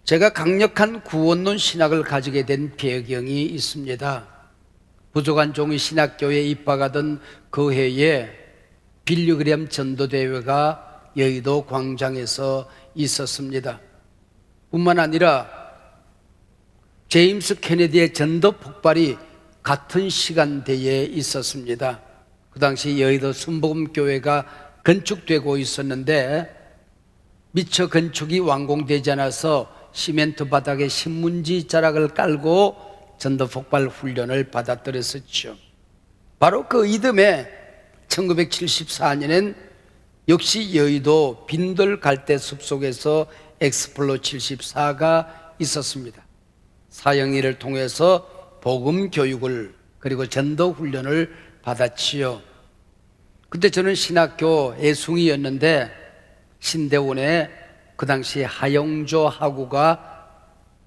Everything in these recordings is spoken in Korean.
제가 강력한 구원론 신학을 가지게 된 배경이 있습니다. 부족한 종이 신학교에 입학하던 그 해에 빌리그램 전도대회가 여의도 광장에서 있었습니다. 뿐만 아니라 제임스 케네디의 전도 폭발이 같은 시간대에 있었습니다. 그 당시 여의도 순복음교회가 건축되고 있었는데 미처 건축이 완공되지 않아서 시멘트 바닥에 신문지 자락을 깔고 전도 폭발 훈련을 받았더랬었죠. 바로 그 이듬해 1974년엔 역시 여의도 빈들 갈대 숲속에서 엑스플로 74가 있었습니다. 사형리를 통해서 복음 교육을 그리고 전도 훈련을 받았지요. 그때 저는 신학교 애숭이였는데 신대원의 그 당시 하영조 하구가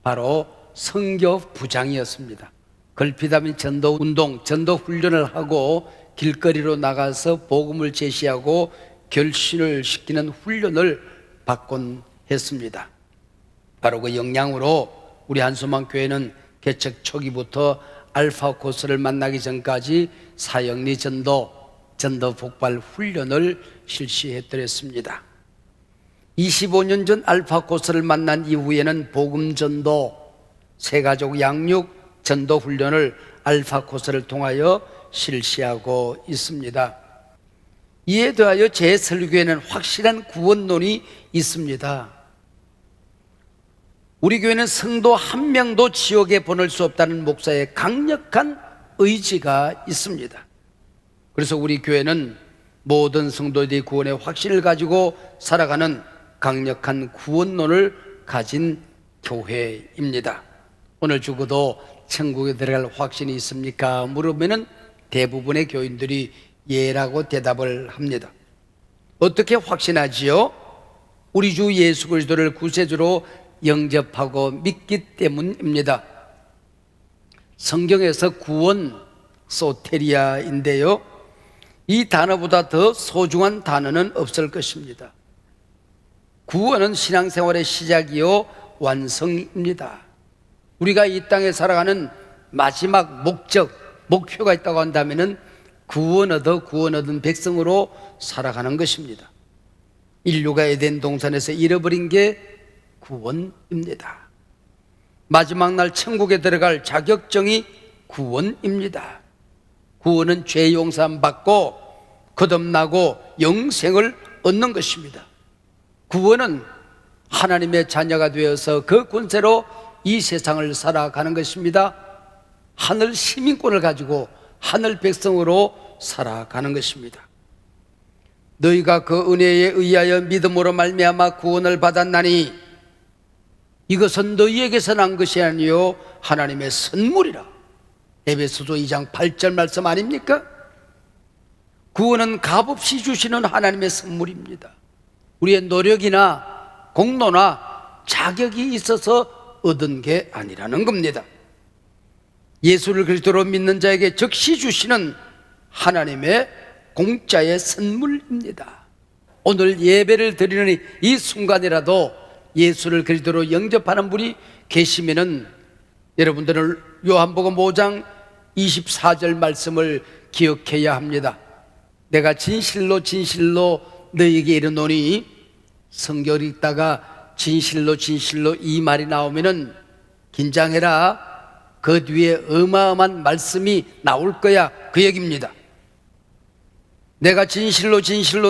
바로 선교 부장이었습니다. 걸핏하면 전도 운동, 전도 훈련을 하고 길거리로 나가서 복음을 제시하고 결신을 시키는 훈련을 받곤 했습니다. 바로 그 영향으로 우리 한소망 교회는 개척 초기부터 알파 코스를 만나기 전까지 사형리 전도 폭발 훈련을 실시했더랬습니다. 25년 전 알파 코스를 만난 이후에는 복음 전도, 새가족 양육 전도 훈련을 알파 코스를 통하여 실시하고 있습니다. 이에 더하여 제 설교에는 확실한 구원론이 있습니다. 우리 교회는 성도 한 명도 지옥에 보낼 수 없다는 목사의 강력한 의지가 있습니다. 그래서 우리 교회는 모든 성도들이 구원의 확신을 가지고 살아가는 강력한 구원론을 가진 교회입니다. 오늘 죽어도 천국에 들어갈 확신이 있습니까? 물으면 대부분의 교인들이 예라고 대답을 합니다. 어떻게 확신하지요? 우리 주 예수 그리스도를 구세주로 영접하고 믿기 때문입니다. 성경에서 구원, 소테리아인데요, 이 단어보다 더 소중한 단어는 없을 것입니다. 구원은 신앙생활의 시작이요 완성입니다. 우리가 이 땅에 살아가는 마지막 목표가 있다고 한다면 구원 얻은 백성으로 살아가는 것입니다. 인류가 에덴 동산에서 잃어버린 게 구원입니다. 마지막 날 천국에 들어갈 자격증이 구원입니다. 구원은 죄 용서함 받고 거듭나고 영생을 얻는 것입니다. 구원은 하나님의 자녀가 되어서 그 권세로 이 세상을 살아가는 것입니다. 하늘 시민권을 가지고 하늘 백성으로 살아가는 것입니다. 너희가 그 은혜에 의하여 믿음으로 말미암아 구원을 받았나니 이것은 너희에게서 난 것이 아니요 하나님의 선물이라. 에베소서 2장 8절 말씀 아닙니까? 구원은 값없이 주시는 하나님의 선물입니다. 우리의 노력이나 공로나 자격이 있어서 얻은 게 아니라는 겁니다. 예수를 그리스도로 믿는 자에게 즉시 주시는 하나님의 공짜의 선물입니다. 오늘 예배를 드리는 이 순간이라도 예수를 그리스도로 영접하는 분이 계시면은 여러분들은 요한복음 5장 24절 말씀을 기억해야 합니다. 내가 진실로 너희에게 이르노니, 성경을 읽다가 진실로 이 말이 나오면은 긴장해라. 그 뒤에 어마어마한 말씀이 나올 거야, 그 얘기입니다. 내가 진실로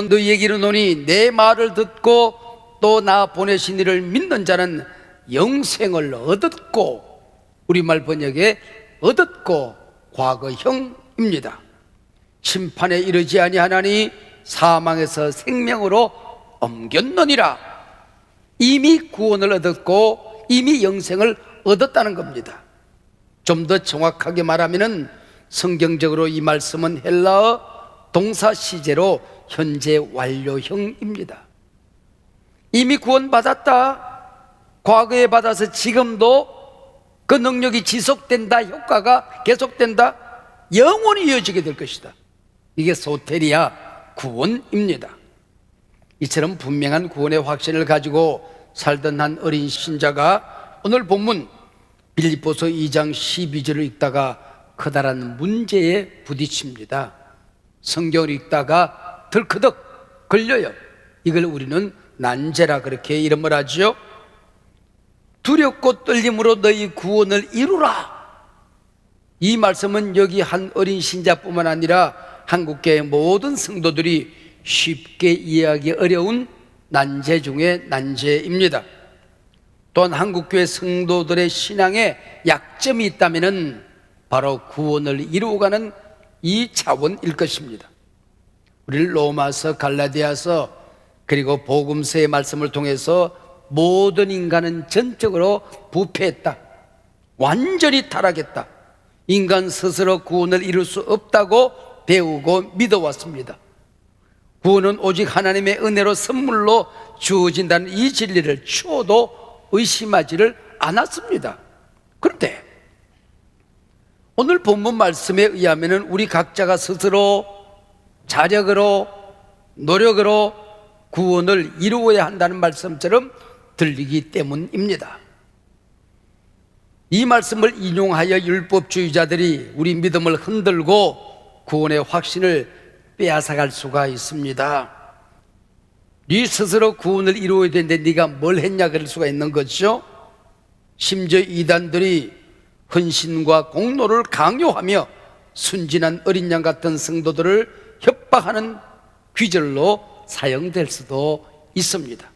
너희에게 이르노니 내 말을 듣고 또 나 보내신 이를 믿는 자는 영생을 얻었고, 우리말 번역에 얻었고 과거형입니다. 심판에 이르지 아니하나니 사망에서 생명으로 옮겼느니라. 이미 구원을 얻었고 이미 영생을 얻었다는 겁니다. 좀 더 정확하게 말하면 성경적으로 이 말씀은 헬라어 동사 시제로 현재 완료형입니다. 이미 구원받았다, 과거에 받아서 지금도 그 능력이 지속된다, 효과가 계속된다, 영원히 이어지게 될 것이다. 이게 소테리아 구원입니다. 이처럼 분명한 구원의 확신을 가지고 살던 한 어린 신자가 오늘 본문 빌립보서 2장 12절을 읽다가 커다란 문제에 부딪힙니다. 성경을 읽다가 덜커덕 걸려요. 이걸 우리는 난제라 그렇게 이름을 하죠. 두렵고 떨림으로 너희 구원을 이루라. 이 말씀은 여기 한 어린 신자뿐만 아니라 한국교회 모든 성도들이 쉽게 이해하기 어려운 난제 중에 난제입니다. 또한 한국교회 성도들의 신앙에 약점이 있다면 바로 구원을 이루어가는 이 차원일 것입니다. 우리 로마서, 갈라디아서 그리고 복음서의 말씀을 통해서 모든 인간은 전적으로 부패했다, 완전히 타락했다, 인간 스스로 구원을 이룰 수 없다고 배우고 믿어왔습니다. 구원은 오직 하나님의 은혜로 선물로 주어진다는 이 진리를 추호도 의심하지를 않았습니다. 그런데 오늘 본문 말씀에 의하면 우리 각자가 스스로 자력으로 노력으로 구원을 이루어야 한다는 말씀처럼 들리기 때문입니다. 이 말씀을 인용하여 율법주의자들이 우리 믿음을 흔들고 구원의 확신을 빼앗아갈 수가 있습니다. 네 스스로 구원을 이루어야 되는데 네가 뭘 했냐 그럴 수가 있는 거죠. 심지어 이단들이 헌신과 공로를 강요하며 순진한 어린 양 같은 성도들을 협박하는 귀절로 사용될 수도 있습니다.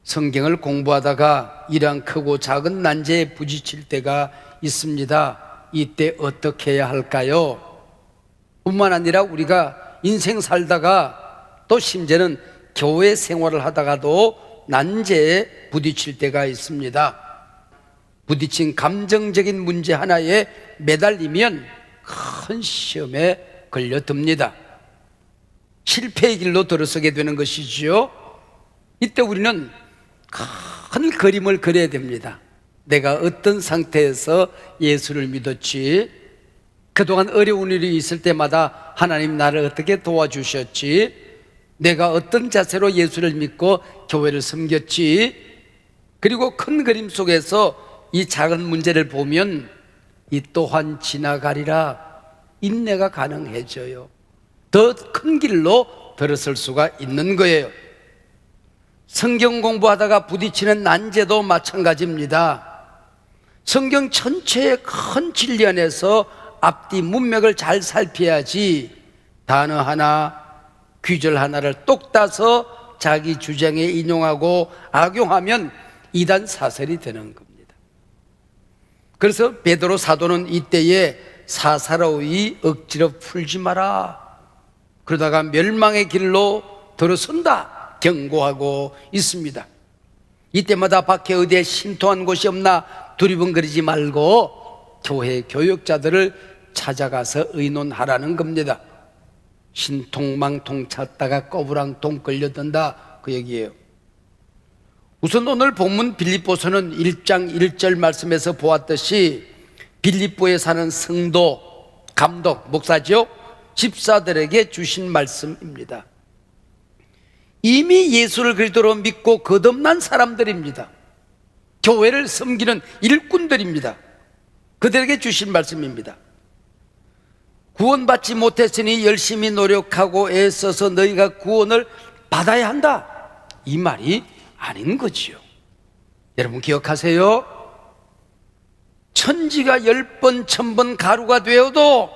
성경을 공부하다가 이러한 크고 작은 난제에 부딪힐 때가 있습니다. 이때 어떻게 해야 할까요? 뿐만 아니라 우리가 인생 살다가 또 심지어는 교회 생활을 하다가도 난제에 부딪힐 때가 있습니다. 부딪힌 감정적인 문제 하나에 매달리면 큰 시험에 걸려듭니다. 실패의 길로 들어서게 되는 것이지요. 이때 우리는 큰 그림을 그려야 됩니다. 내가 어떤 상태에서 예수를 믿었지, 그동안 어려운 일이 있을 때마다 하나님 나를 어떻게 도와주셨지, 내가 어떤 자세로 예수를 믿고 교회를 섬겼지, 그리고 큰 그림 속에서 이 작은 문제를 보면 이 또한 지나가리라 인내가 가능해져요. 더 큰 길로 들어설 수가 있는 거예요. 성경 공부하다가 부딪히는 난제도 마찬가지입니다. 성경 전체의 큰 진리 안에서 앞뒤 문맥을 잘 살펴야지 단어 하나, 귀절 하나를 똑 따서 자기 주장에 인용하고 악용하면 이단 사설이 되는 겁니다. 그래서 베드로 사도는 이때에 사사로이 억지로 풀지 마라, 그러다가 멸망의 길로 들어선다 경고하고 있습니다. 이때마다 밖에 어디에 신통한 곳이 없나 두리번거리지 말고 교회 교역자들을 찾아가서 의논하라는 겁니다. 신통망통 찾다가 꼬부랑통 걸려든다 그 얘기예요. 우선 오늘 본문 빌립보서는 1장 1절 말씀에서 보았듯이 빌립보에 사는 성도, 감독, 목사죠, 집사들에게 주신 말씀입니다. 이미 예수를 그리스도로 믿고 거듭난 사람들입니다. 교회를 섬기는 일꾼들입니다. 그들에게 주신 말씀입니다. 구원받지 못했으니 열심히 노력하고 애써서 너희가 구원을 받아야 한다, 이 말이 아닌 거지요. 여러분 기억하세요. 천지가 10번 1000번 가루가 되어도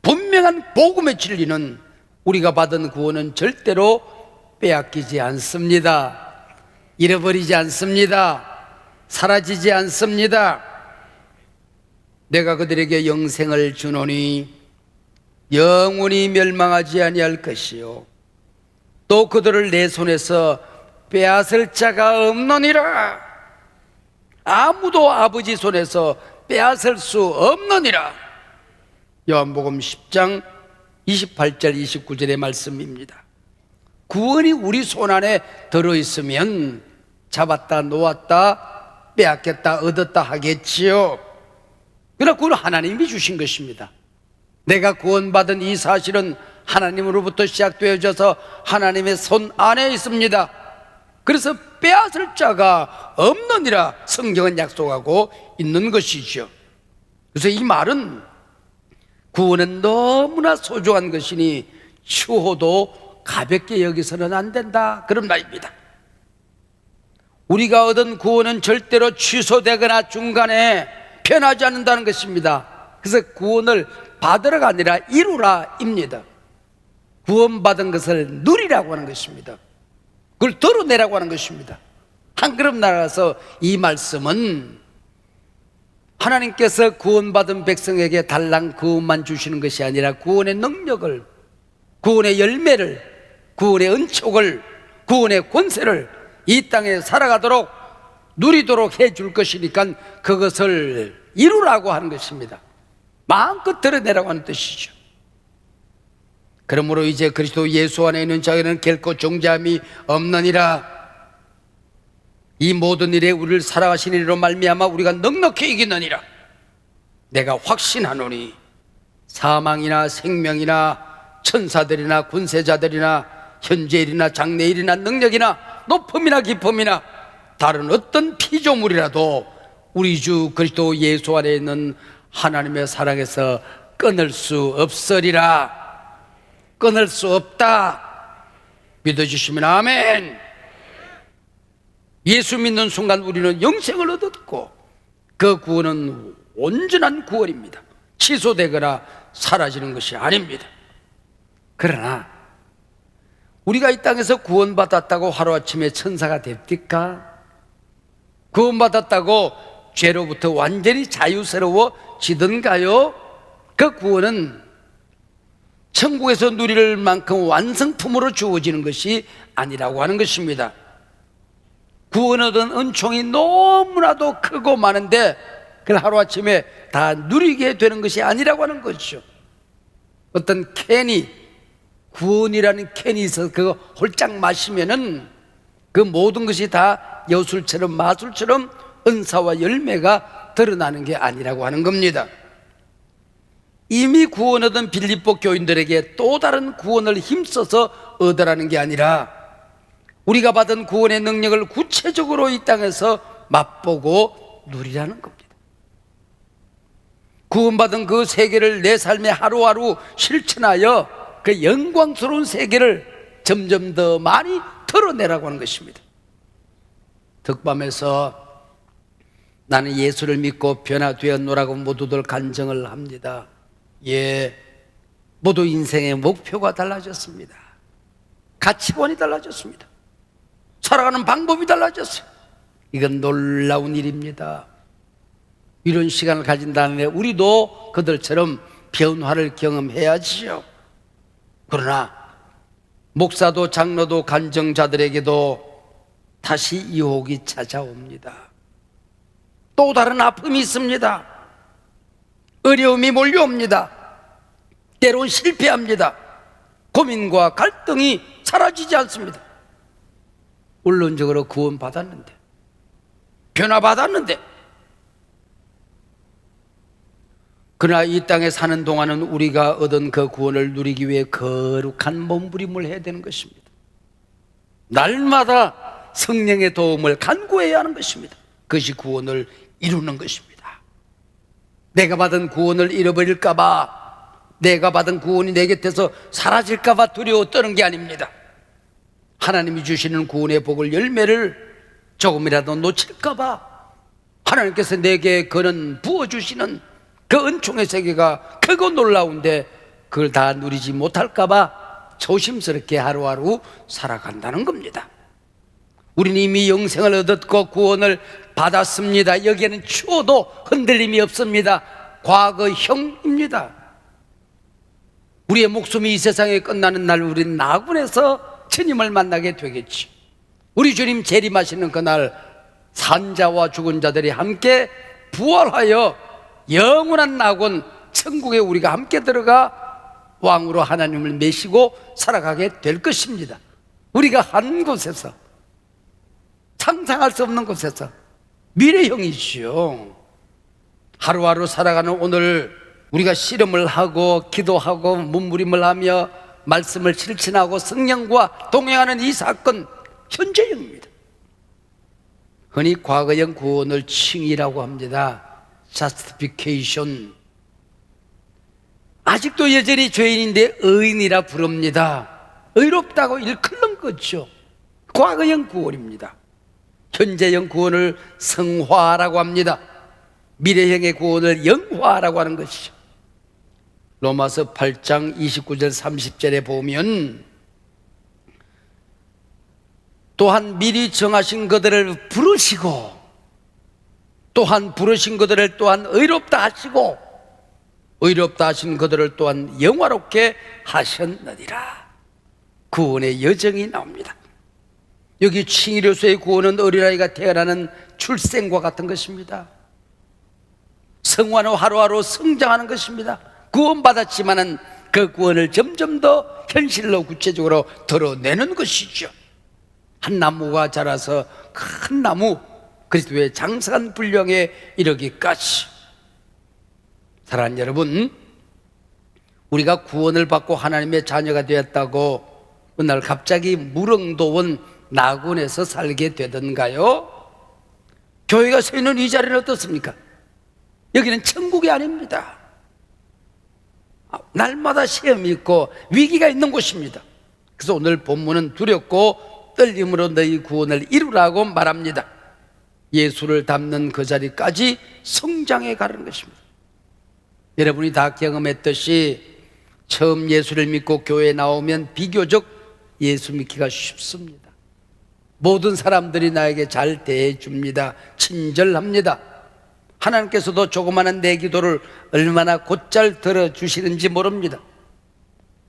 분명한 복음의 진리는 우리가 받은 구원은 절대로 빼앗기지 않습니다. 잃어버리지 않습니다. 사라지지 않습니다. 내가 그들에게 영생을 주노니 영원히 멸망하지 아니할 것이요 또 그들을 내 손에서 빼앗을 자가 없느니라. 아무도 아버지 손에서 빼앗을 수 없느니라. 요한복음 10장 28절 29절의 말씀입니다. 구원이 우리 손안에 들어있으면 잡았다 놓았다 빼앗겼다 얻었다 하겠지요. 그러나 그건 하나님이 주신 것입니다. 내가 구원받은 이 사실은 하나님으로부터 시작되어져서 하나님의 손 안에 있습니다. 그래서 빼앗을 자가 없느니라 성경은 약속하고 있는 것이죠. 그래서 이 말은 구원은 너무나 소중한 것이니 추호도 가볍게 여기서는 안 된다, 그런 말입니다. 우리가 얻은 구원은 절대로 취소되거나 중간에 변하지 않는다는 것입니다. 그래서 구원을 받으라가 아니라 이루라 입니다. 구원받은 것을 누리라고 하는 것입니다. 그걸 드러내라고 하는 것입니다. 한 걸음 나아가서 이 말씀은 하나님께서 구원받은 백성에게 달랑 구원만 주시는 것이 아니라 구원의 능력을, 구원의 열매를, 구원의 은총을, 구원의 권세를 이 땅에 살아가도록 누리도록 해줄 것이니까 그것을 이루라고 하는 것입니다. 마음껏 드러내라고 하는 뜻이죠. 그러므로 이제 그리스도 예수 안에 있는 자에는 결코 정죄함이 없느니라. 이 모든 일에 우리를 살아가신 이로 말미암아 우리가 넉넉히 이기느니라. 내가 확신하노니 사망이나 생명이나 천사들이나 군세자들이나 현재일이나 장래일이나 능력이나 높음이나 깊음이나 다른 어떤 피조물이라도 우리 주 그리스도 예수 안에 있는 하나님의 사랑에서 끊을 수 없으리라. 끊을 수 없다. 믿어주시면 아멘. 예수 믿는 순간 우리는 영생을 얻었고 그 구원은 온전한 구원입니다. 취소되거나 사라지는 것이 아닙니다. 그러나 우리가 이 땅에서 구원받았다고 하루아침에 천사가 됩니까? 구원받았다고 죄로부터 완전히 자유스러워지던가요? 그 구원은 천국에서 누릴 만큼 완성품으로 주어지는 것이 아니라고 하는 것입니다. 구원 얻은 은총이 너무나도 크고 많은데 그걸 하루아침에 다 누리게 되는 것이 아니라고 하는 것이죠. 어떤 캔이, 구원이라는 캔이 있어서 그거 홀짝 마시면은 그 모든 것이 다 여술처럼 마술처럼 은사와 열매가 드러나는 게 아니라고 하는 겁니다. 이미 구원 얻은 빌립보 교인들에게 또 다른 구원을 힘써서 얻으라는 게 아니라 우리가 받은 구원의 능력을 구체적으로 이 땅에서 맛보고 누리라는 겁니다. 구원받은 그 세계를 내 삶에 하루하루 실천하여 그 영광스러운 세계를 점점 더 많이 드러내라고 하는 것입니다. 덕밤에서 나는 예수를 믿고 변화되었노라고 모두들 간증을 합니다. 예, 모두 인생의 목표가 달라졌습니다. 가치관이 달라졌습니다. 살아가는 방법이 달라졌어요. 이건 놀라운 일입니다. 이런 시간을 가진 다음에 우리도 그들처럼 변화를 경험해야지요. 그러나 목사도 장로도 간증자들에게도 다시 유혹이 찾아옵니다. 또 다른 아픔이 있습니다. 어려움이 몰려옵니다. 때론 실패합니다. 고민과 갈등이 사라지지 않습니다. 원론적으로 구원받았는데, 변화받았는데, 그러나 이 땅에 사는 동안은 우리가 얻은 그 구원을 누리기 위해 거룩한 몸부림을 해야 되는 것입니다. 날마다 성령의 도움을 간구해야 하는 것입니다. 그것이 구원을 이루는 것입니다. 내가 받은 구원을 잃어버릴까봐, 내가 받은 구원이 내 곁에서 사라질까봐 두려워 떠는 게 아닙니다. 하나님이 주시는 구원의 복을, 열매를 조금이라도 놓칠까봐 하나님께서 내게 그는 부어주시는 그 은총의 세계가 크고 놀라운데 그걸 다 누리지 못할까봐 조심스럽게 하루하루 살아간다는 겁니다. 우리는 이미 영생을 얻었고 구원을 받았습니다. 여기에는 추워도 흔들림이 없습니다. 과거형입니다. 우리의 목숨이 이 세상에 끝나는 날 우리는 나군에서 주님을 만나게 되겠지. 우리 주님 재림하시는 그날 산자와 죽은 자들이 함께 부활하여 영원한 낙원 천국에 우리가 함께 들어가 왕으로 하나님을 메시고 살아가게 될 것입니다. 우리가 한 곳에서, 상상할 수 없는 곳에서, 미래형이지요. 하루하루 살아가는 오늘 우리가 씨름을 하고 기도하고 몸부림을 하며 말씀을 실천하고 성령과 동행하는 이 사건 현재형입니다. 흔히 과거형 구원을 칭의라고 합니다. justification. 아직도 여전히 죄인인데 의인이라 부릅니다. 의롭다고 일컬는 거죠. 과거형 구원입니다. 현재형 구원을 성화라고 합니다. 미래형의 구원을 영화라고 하는 것이죠. 로마서 8장 29절 30절에 보면 또한 미리 정하신 그들을 부르시고 또한 부르신 그들을 또한 의롭다 하시고 의롭다 하신 그들을 또한 영화롭게 하셨느니라. 구원의 여정이 나옵니다. 여기 칭의로서의 구원은 어린아이가 태어나는 출생과 같은 것입니다. 성화는 하루하루 성장하는 것입니다. 구원받았지만은 그 구원을 점점 더 현실로 구체적으로 드러내는 것이죠. 한 나무가 자라서 큰 나무, 그리스도의 장성한 분량에 이르기까지. 사랑하는 여러분, 우리가 구원을 받고 하나님의 자녀가 되었다고 어느 날 갑자기 무릉도원 나군에서 살게 되던가요? 교회가 서 있는 이 자리는 어떻습니까? 여기는 천국이 아닙니다. 날마다 시험이 있고 위기가 있는 곳입니다. 그래서 오늘 본문은 두렵고 떨림으로 너희 구원을 이루라고 말합니다. 예수를 닮는 그 자리까지 성장해 가는 것입니다. 여러분이 다 경험했듯이 처음 예수를 믿고 교회에 나오면 비교적 예수 믿기가 쉽습니다. 모든 사람들이 나에게 잘 대해줍니다. 친절합니다. 하나님께서도 조그마한 내 기도를 얼마나 곧잘 들어주시는지 모릅니다.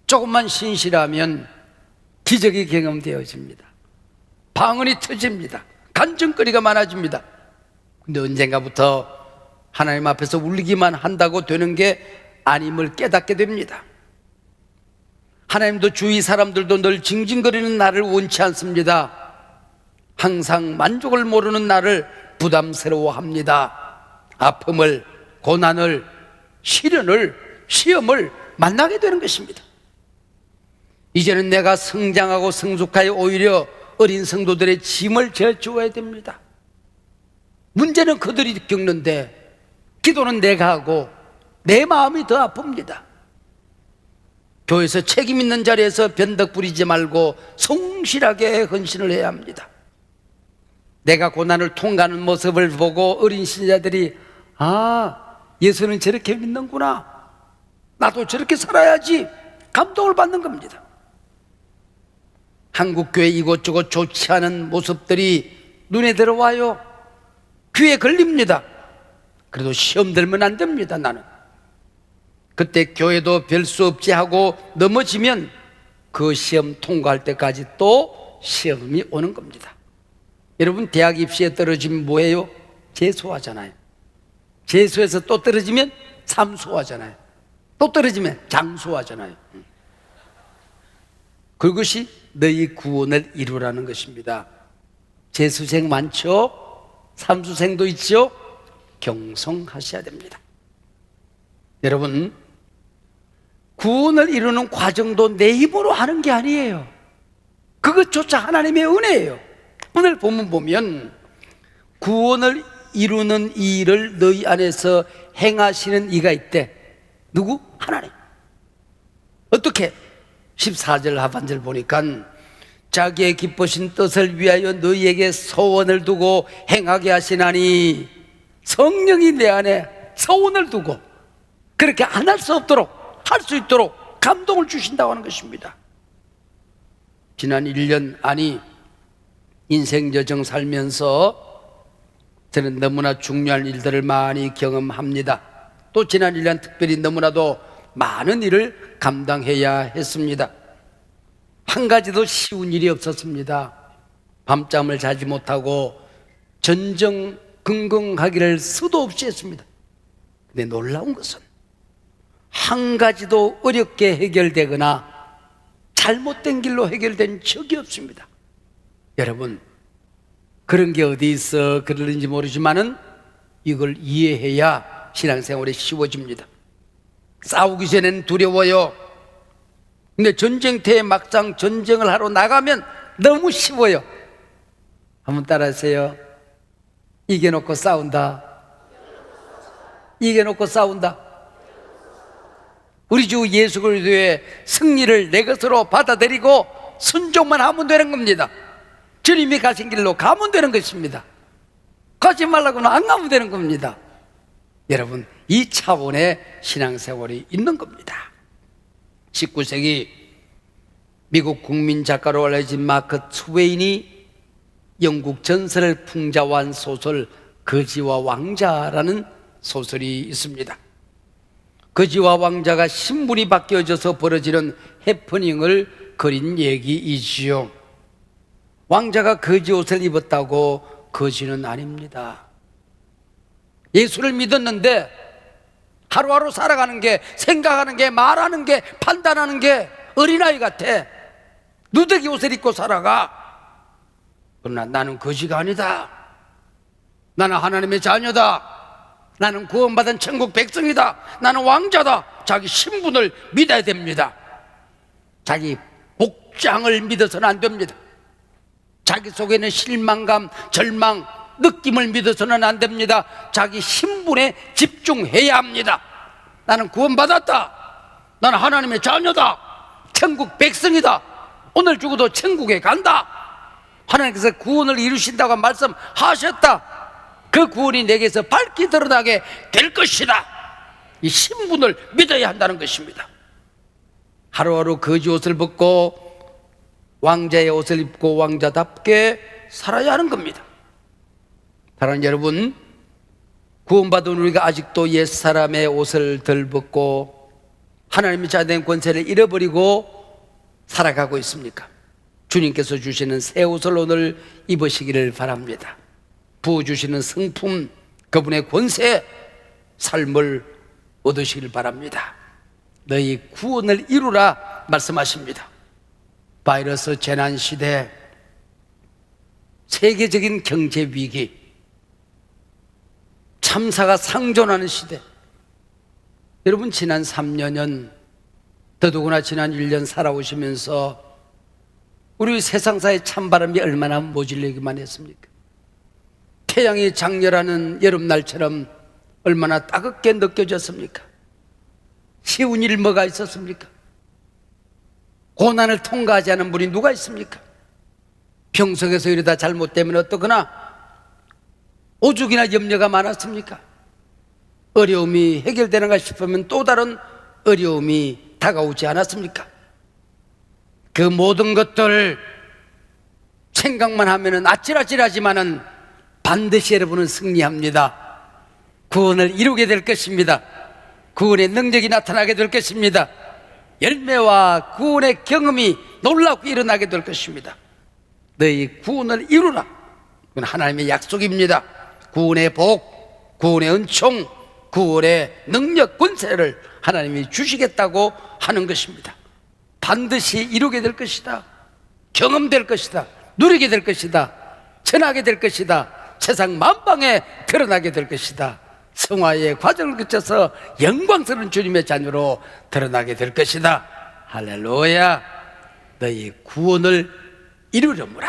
조금만 신실하면 기적이 경험되어집니다. 방언이 터집니다. 간증거리가 많아집니다. 근데 언젠가부터 하나님 앞에서 울기만 한다고 되는 게 아님을 깨닫게 됩니다. 하나님도 주위 사람들도 늘 징징거리는 나를 원치 않습니다. 항상 만족을 모르는 나를 부담스러워합니다. 아픔을, 고난을, 시련을, 시험을 만나게 되는 것입니다. 이제는 내가 성장하고 성숙하여 오히려 어린 성도들의 짐을 져주어야 됩니다. 문제는 그들이 겪는데 기도는 내가 하고 내 마음이 더 아픕니다. 교회에서 책임 있는 자리에서 변덕 부리지 말고 성실하게 헌신을 해야 합니다. 내가 고난을 통과하는 모습을 보고 어린 신자들이 예수는 저렇게 믿는구나, 나도 저렇게 살아야지, 감동을 받는 겁니다. 한국교회 이곳저곳 좋지 않은 모습들이 눈에 들어와요. 귀에 걸립니다. 그래도 시험 들면 안 됩니다. 나는 그때 교회도 별 수 없지 하고 넘어지면 그 시험 통과할 때까지 또 시험이 오는 겁니다. 여러분, 대학 입시에 떨어지면 뭐예요? 재수하잖아요. 재수해서 또 떨어지면 삼수하잖아요. 또 떨어지면 장수하잖아요. 그것이 너희 구원을 이루라는 것입니다. 재수생 많죠? 삼수생도 있죠? 경성하셔야 됩니다. 여러분, 구원을 이루는 과정도 내 힘으로 하는 게 아니에요. 그것조차 하나님의 은혜예요. 오늘 본문 보면 구원을 이루는 이 일을 너희 안에서 행하시는 이가 있대. 누구? 하나님. 어떻게? 14절 하반절 보니까 자기의 기쁘신 뜻을 위하여 너희에게 소원을 두고 행하게 하시나니, 성령이 내 안에 소원을 두고 그렇게 안 할 수 없도록 할 수 있도록 감동을 주신다고 하는 것입니다. 지난 1년, 인생 여정 살면서 저는 너무나 중요한 일들을 많이 경험합니다. 또 지난 1년 특별히 너무나도 많은 일을 감당해야 했습니다. 한 가지도 쉬운 일이 없었습니다. 밤잠을 자지 못하고 전전긍긍하기를 수도 없이 했습니다. 근데 놀라운 것은 한 가지도 어렵게 해결되거나 잘못된 길로 해결된 적이 없습니다. 여러분, 그런 게 어디 있어 그러는지 모르지만은 이걸 이해해야 신앙생활이 쉬워집니다. 싸우기 전에는 두려워요. 근데 전쟁터에 막상 전쟁을 하러 나가면 너무 쉬워요. 한번 따라하세요. 이겨놓고 싸운다. 이겨놓고 싸운다. 우리 주 예수 그리스도의 승리를 내 것으로 받아들이고 순종만 하면 되는 겁니다. 주님이 가신 길로 가면 되는 것입니다. 가지 말라고는 안 가면 되는 겁니다. 여러분, 이 차원의 신앙생활이 있는 겁니다. 19세기 미국 국민 작가로 알려진 마크 트웨인이 영국 전설을 풍자한 소설 거지와 왕자라는 소설이 있습니다. 거지와 왕자가 신분이 바뀌어져서 벌어지는 해프닝을 그린 얘기이지요. 왕자가 거지 옷을 입었다고 거지는 아닙니다. 예수를 믿었는데 하루하루 살아가는 게, 생각하는 게, 말하는 게, 판단하는 게 어린아이 같아. 누더기 옷을 입고 살아가. 그러나 나는 거지가 아니다. 나는 하나님의 자녀다. 나는 구원받은 천국 백성이다. 나는 왕자다. 자기 신분을 믿어야 됩니다. 자기 복장을 믿어서는 안 됩니다. 자기 속에는 실망감, 절망, 느낌을 믿어서는 안 됩니다. 자기 신분에 집중해야 합니다. 나는 구원받았다. 나는 하나님의 자녀다. 천국 백성이다. 오늘 죽어도 천국에 간다. 하나님께서 구원을 이루신다고 말씀하셨다. 그 구원이 내게서 밝히 드러나게 될 것이다. 이 신분을 믿어야 한다는 것입니다. 하루하루 거지 옷을 벗고 왕자의 옷을 입고 왕자답게 살아야 하는 겁니다. 사랑하는 여러분, 구원받은 우리가 아직도 옛사람의 옷을 덜 벗고 하나님의 자된 권세를 잃어버리고 살아가고 있습니까? 주님께서 주시는 새 옷을 오늘 입으시기를 바랍니다. 부어주시는 성품, 그분의 권세, 삶을 얻으시길 바랍니다. 너희 구원을 이루라 말씀하십니다. 바이러스 재난 시대, 세계적인 경제 위기, 참사가 상존하는 시대. 여러분, 지난 3년은 더더구나 지난 1년 살아오시면서 우리 세상사의 찬바람이 얼마나 모질리기만 했습니까? 태양이 장렬하는 여름날처럼 얼마나 따갑게 느껴졌습니까? 쉬운 일 뭐가 있었습니까? 고난을 통과하지 않은 분이 누가 있습니까? 병석에서 이러다 잘못되면 어떡하나? 오죽이나 염려가 많았습니까? 어려움이 해결되는가 싶으면 또 다른 어려움이 다가오지 않았습니까? 그 모든 것들 생각만 하면은 아찔아찔하지만은 반드시 여러분은 승리합니다. 구원을 이루게 될 것입니다. 구원의 능력이 나타나게 될 것입니다. 열매와 구원의 경험이 놀랍게 일어나게 될 것입니다. 너희 구원을 이루라. 그건 하나님의 약속입니다. 구원의 복, 구원의 은총, 구원의 능력, 권세를 하나님이 주시겠다고 하는 것입니다. 반드시 이루게 될 것이다. 경험될 것이다. 누리게 될 것이다. 전하게 될 것이다. 세상 만방에 드러나게 될 것이다. 성화의 과정을 거쳐서 영광스러운 주님의 자녀로 드러나게 될 것이다. 할렐루야. 너희 구원을 이루려무라.